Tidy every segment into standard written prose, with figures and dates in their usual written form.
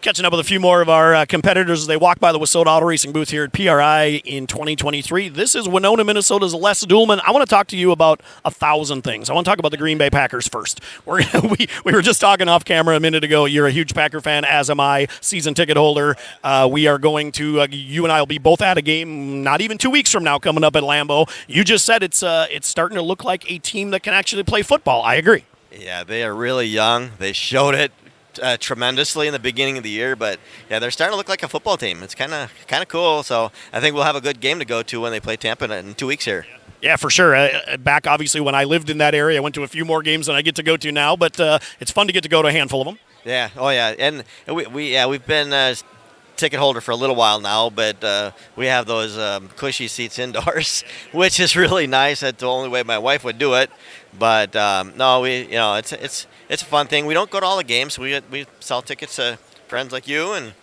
Catching up with a few more of our competitors as they walk by the Wissota Auto Racing booth here at PRI in 2023. This is Winona, Minnesota's Les Duellman. I want to talk to you about 1,000 things. I want to talk about the Green Bay Packers first. We were just talking off camera a minute ago. You're a huge Packer fan, as am I, season ticket holder. We are going to, you and I will be both at a game not even 2 weeks from now coming up at Lambeau. You just said it's starting to look like a team that can actually play football. I agree. Yeah, they are really young. They showed it tremendously in the beginning of the year, but yeah, they're starting to look like a football team. It's kind of cool. So I think we'll have a good game to go to when they play Tampa in 2 weeks here. Yeah, for sure. Back, obviously, when I lived in that area, I went to a few more games than I get to go to now, but it's fun to get to go to a handful of them. Yeah, oh yeah, and we've been ticket holder for a little while now, but we have those cushy seats indoors, which is really nice. That's the only way my wife would do it. But no, it's a fun thing. We don't go to all the games. We sell tickets to friends like you, and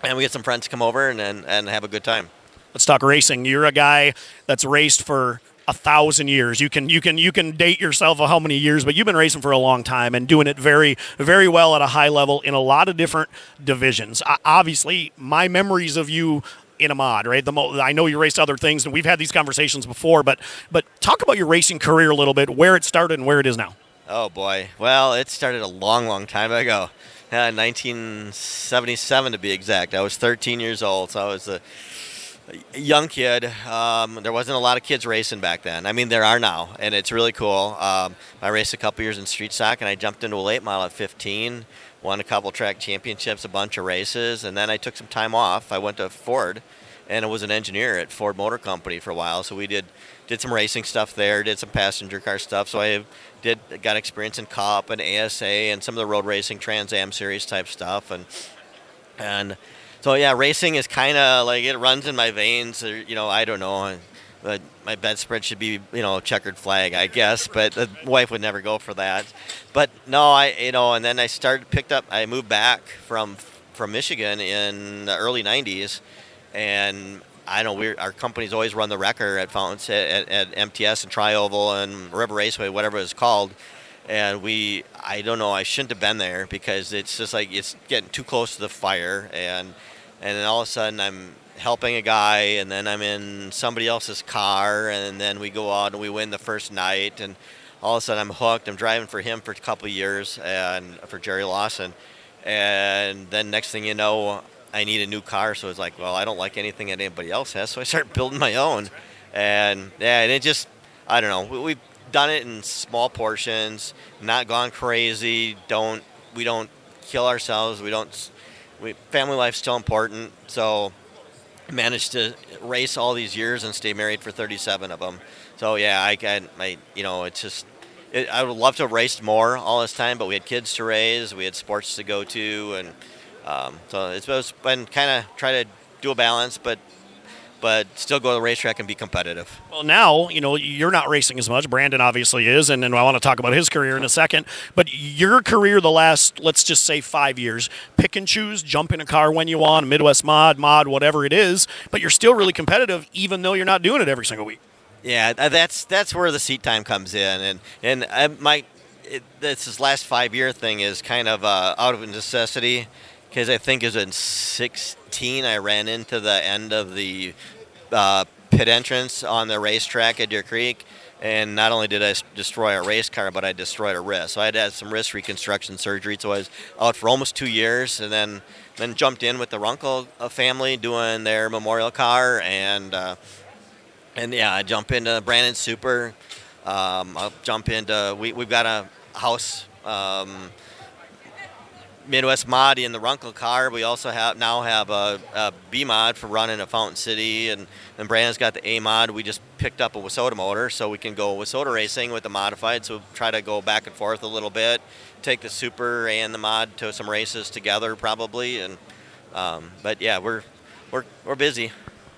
we get some friends to come over and have a good time. Let's talk racing. You're a guy that's raced for 1,000 years. You can date yourself of how many years, but you've been racing for a long time and doing it very, very well at a high level in a lot of different divisions. Obviously, my memories of you in a mod, right? I know you raced other things, and we've had these conversations before, but talk about your racing career a little bit, where it started and where it is now. Oh, boy. Well, it started a long, long time ago. 1977 to be exact. I was 13 years old, so I was a young kid. There wasn't a lot of kids racing back then. I mean, there are now, and it's really cool. I raced a couple years in street stock, and I jumped into a late model at 15, won a couple track championships, a bunch of races, and then I took some time off. I went to Ford, and I was an engineer at Ford Motor Company for a while, so we did some racing stuff there, did some passenger car stuff, so I got experience in Cup and ASA and some of the road racing Trans Am Series type stuff, and so yeah, racing is kind of like it runs in my veins. I don't know. But my bedspread should be, checkered flag, I guess. But the wife would never go for that. But no, and then I moved back from Michigan in the early '90s, and I know our company's always run the wrecker at Fountains at MTS and Tri-Oval and River Raceway, whatever it's called. And I don't know, I shouldn't have been there because it's just like it's getting too close to the fire, and then all of a sudden I'm helping a guy, and then I'm in somebody else's car, and then we go out and we win the first night, and all of a sudden I'm hooked. I'm driving for him for a couple of years, and for Jerry Lawson, and then next thing you know, I need a new car. So it's like, well, I don't like anything that anybody else has, so I start building my own, and it just, I don't know. We've done it in small portions, not gone crazy. We don't kill ourselves. Family life's still important, so managed to race all these years and stay married for 37 of them. So yeah, it's just, I would love to have raced more all this time, but we had kids to raise, we had sports to go to, and so it's been kind of try to do a balance, but still go to the racetrack and be competitive. Well, now, you're not racing as much. Brandon obviously is, and I want to talk about his career in a second. But your career the last, let's just say 5 years, pick and choose, jump in a car when you want, Midwest mod, whatever it is, but you're still really competitive even though you're not doing it every single week. Yeah, that's where the seat time comes in. And this last 5 year thing is kind of out of necessity, because I think it was in 16 I ran into the end of the pit entrance on the racetrack at Deer Creek, and not only did I destroy a race car, but I destroyed a wrist. So I had some wrist reconstruction surgery, so I was out for almost 2 years, and then jumped in with the Runkle family doing their memorial car, and yeah, I jump into Brandon Super. I'll jump into we've got a house. Midwest mod in the Runkle car. We also now have a B mod for running at Fountain City, and Brandon's got the A mod. We just picked up a Wissota motor, so we can go Wissota racing with the modified. So try to go back and forth a little bit, take the Super and the mod to some races together probably, and but yeah, we're busy.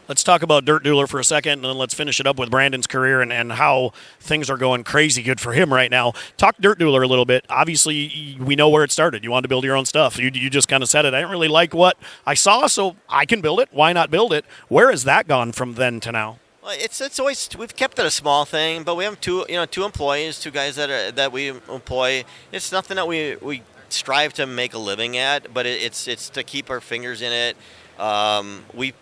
Let's talk about Dirt Dueler for a second, and then let's finish it up with Brandon's career and how things are going crazy good for him right now. Talk Dirt Dueler a little bit. Obviously, we know where it started. You wanted to build your own stuff. You just kind of said it. I didn't really like what I saw, so I can build it. Why not build it? Where has that gone from then to now? Well, it's always, we've kept it a small thing, but we have two employees, two guys that we employ. It's nothing that we strive to make a living at, but it's to keep our fingers in it. We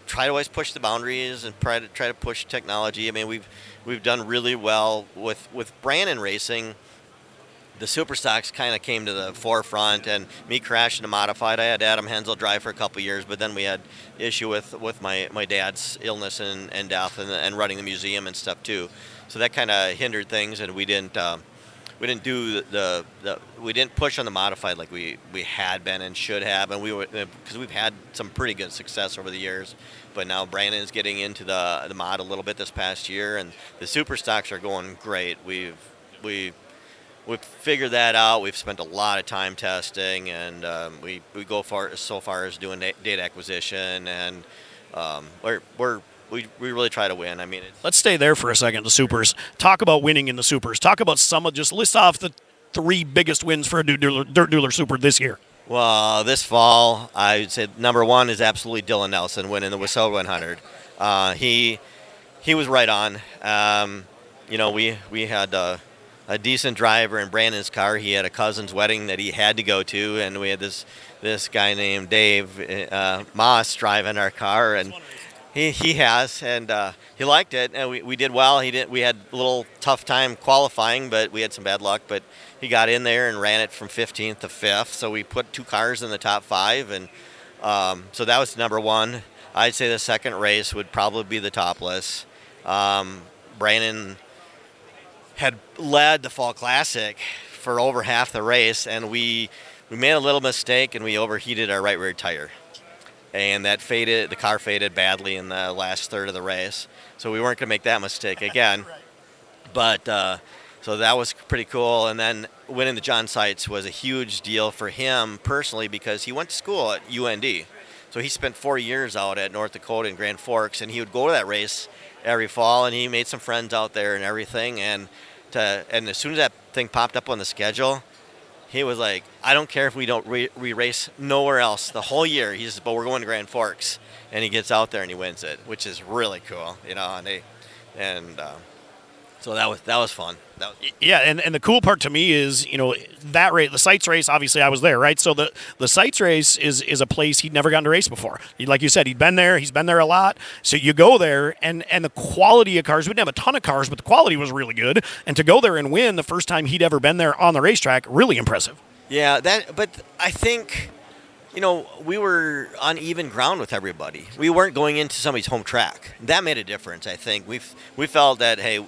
try to always push the boundaries and try to push technology. I mean, we've done really well with Brandon racing. The super stocks kind of came to the forefront, and me crashing a modified. I had Adam Hensel drive for a couple of years, but then we had issue with my dad's illness and death, and running the museum and stuff too. So that kind of hindered things, and we didn't do we didn't push on the modified like we had been and should have, and because we've had some pretty good success over the years. But now Brandon's getting into the mod a little bit this past year, and the super stocks are going great. We've figured that out. We've spent a lot of time testing, and we go so far as doing data acquisition, and we really try to win. I mean, let's stay there for a second. The supers. Talk about winning in the supers. Talk about just list off the 3 biggest wins for a Dirt Dueler Super this year. Well, this fall, I would say number 1 is absolutely Dylan Nelson winning the Wissota 100. He was right on. We had a decent driver in Brandon's car. He had a cousin's wedding that he had to go to, and we had this guy named Dave Moss driving our car, and he has, and he liked it, and we did well. We had a little tough time qualifying, but we had some bad luck. But he got in there and ran it from 15th to 5th. So we put 2 cars in the top 5, and so that was number 1. I'd say the second race would probably be the Topless. Brandon had led the Fall Classic for over half the race, and we made a little mistake, and we overheated our right rear tire. And that faded. The car faded badly in the last third of the race, so we weren't going to make that mistake again. But so that was pretty cool. And then winning the John Sites was a huge deal for him personally, because he went to school at UND. So he spent 4 years out at North Dakota in Grand Forks, and he would go to that race every fall, and he made some friends out there and everything. And as soon as that thing popped up on the schedule, he was like, I don't care if we don't race nowhere else the whole year. He says, but we're going to Grand Forks. And he gets out there and he wins it, which is really cool, so that was fun. Yeah, and the cool part to me is, that race, the Sites race, obviously I was there, right? So the Sites race is a place he'd never gotten to race before. Like you said, he's been there a lot. So you go there, and the quality of cars, we didn't have a ton of cars, but the quality was really good. And to go there and win the first time he'd ever been there on the racetrack, really impressive. Yeah, but I think, we were on even ground with everybody. We weren't going into somebody's home track. That made a difference, I think. We felt that, hey,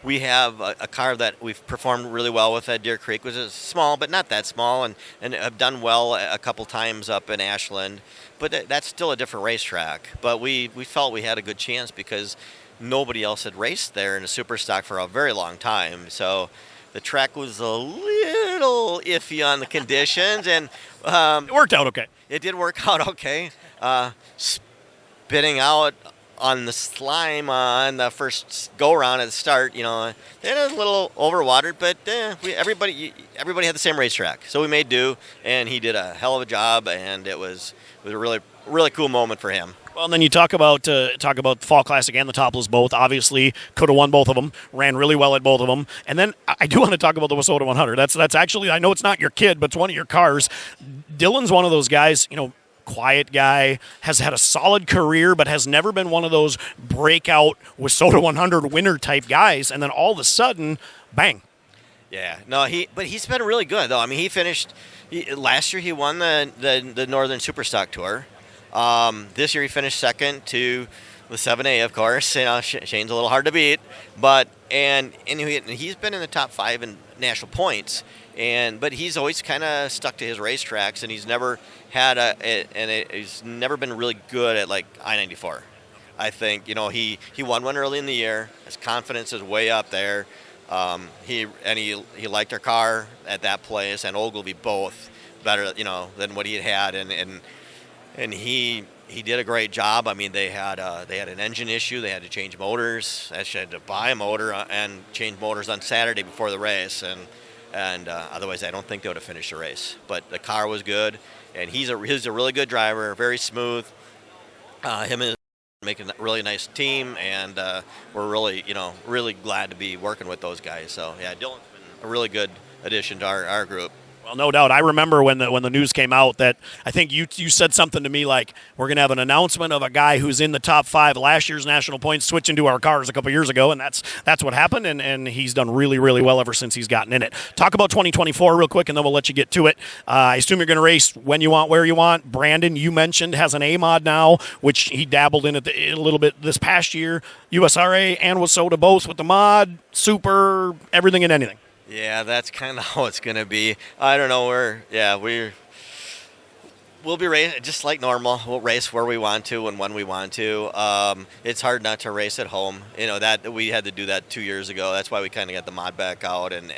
we have a car that we've performed really well with at Deer Creek, which is small, but not that small, and have done well a couple times up in Ashland. But that's still a different racetrack. But we felt we had a good chance because nobody else had raced there in a super stock for a very long time. So the track was a little iffy on the conditions, and it worked out okay. It did work out okay. Spitting out on the slime on the first go-around at the start, it was a little overwatered, but everybody had the same racetrack. So we made do, and he did a hell of a job, and it was a really, really cool moment for him. Well, and then you talk about Fall Classic and the Topless both. Obviously, could have won both of them. Ran really well at both of them. And then I do want to talk about the Wissota 100. That's actually, I know it's not your kid, but it's one of your cars. Dylan's one of those guys, quiet guy, has had a solid career, but has never been one of those breakout Wissota 100 winner type guys. And then all of a sudden, bang. Yeah, no, but he's been really good though. I mean, he finished last year. He won the Northern Superstock Tour. This year he finished second to the 7A, of course. Shane's a little hard to beat, but he's been in the top 5 in national points, but he's always kind of stuck to his racetracks, and he's never had he's never been really good at like I-94. I think he won one early in the year. His confidence is way up there. He liked our car at that place and Ogilvy both better than what he had, and he did a great job. I mean, they had an engine issue. They had to change motors. Actually, had to buy a motor and change motors on Saturday before the race, and otherwise, I don't think they would have finished the race. But the car was good, and he's a really good driver, very smooth. Him and making a really nice team, and we're really glad to be working with those guys. So yeah, Dylan's been a really good addition to our group. Well, no doubt. I remember when the news came out that I think you said something to me like, we're going to have an announcement of a guy who's in the top 5 last year's national points switching to our cars a couple years ago, and that's what happened, and he's done really, really well ever since he's gotten in it. Talk about 2024 real quick, and then we'll let you get to it. I assume you're going to race when you want, where you want. Brandon, you mentioned, has an A-mod now, which he dabbled in it a little bit this past year. USRA and Wissota both with the mod, super, everything and anything. Yeah, that's kind of how it's going to be. I don't know we'll be racing just like normal. We'll race where we want to and when we want to. It's hard not to race at home. You know, that we had to do that 2 years ago. That's why we kind of got the mod back out, and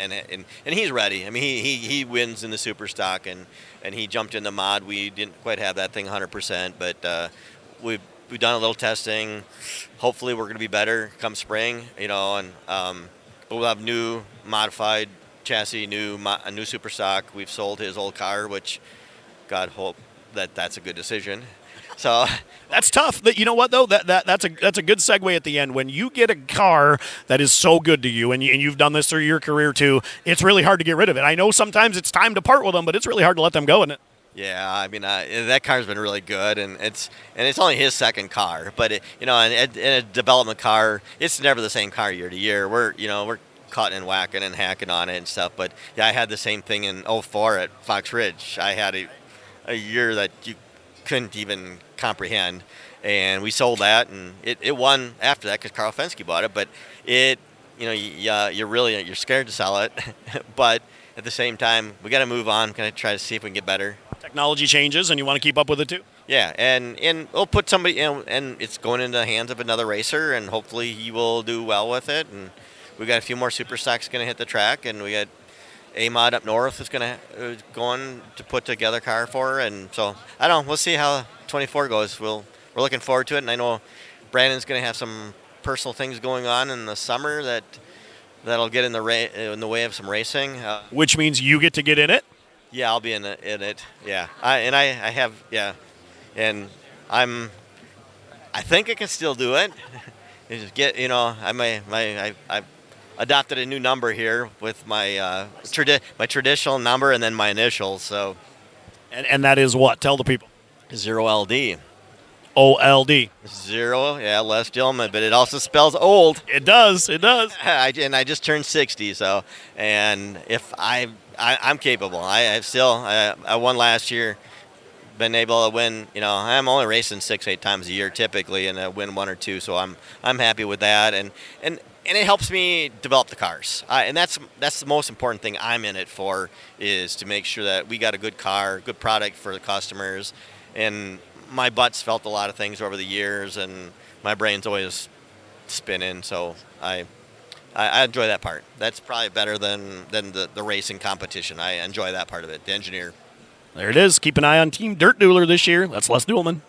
he's ready. I mean, he wins in the super stock, and he jumped in the mod. We didn't quite have that thing 100%, but we've done a little testing. Hopefully, we're going to be better come spring. You know, and we'll have new modified chassis, a new super stock. We've sold his old car, which God hope that's a good decision. So that's tough. You know what though? That's a good segue at the end. When you get a car that is so good to you, and you've done this through your career too, it's really hard to get rid of it. I know sometimes it's time to part with them, but it's really hard to let them go, isn't it? Yeah, I mean that car's been really good, and it's only his second car. But in a development car, it's never the same car year to year. We're cutting and whacking and hacking on it and stuff. But yeah, I had the same thing in '04 at Fox Ridge. I had a year that you couldn't even comprehend, and we sold that, and it won after that because Carl Fensky bought it. But you're scared to sell it, but at the same time, we got to move on. Kind of try to see if we can get better. Technology changes, and you want to keep up with it too. Yeah, and we'll put somebody, and it's going into the hands of another racer, and hopefully he will do well with it. And we got a few more super stocks going to hit the track, and we got A-Mod up north is going to put together a car for her. And so I don't know. We'll see how 24 goes. We're looking forward to it, and I know Brandon's going to have some personal things going on in the summer that'll get in the way of some racing. Which means you get to get in it. Yeah, I'll be in it. Yeah, I have. Yeah, and I think I can still do it. Just get I adopted a new number here with my my traditional number and then my initials. So, and that is what? Tell the people. 0LD. OLD. 0, yeah, Les Duellman, but it also spells old. It does. I just turned 60, so, and if I'm capable. I won last year, been able to win. I'm only racing 6-8 times a year typically, and I win 1 or 2, so I'm happy with that, and it helps me develop the cars, and that's the most important thing I'm in it for, is to make sure that we got a good car, good product for the customers. And my butt's felt a lot of things over the years, and my brain's always spinning, so I enjoy that part. That's probably better than the racing competition. I enjoy that part of it, the engineer. There it is. Keep an eye on Team Dirt Dueler this year. That's Les Duellman.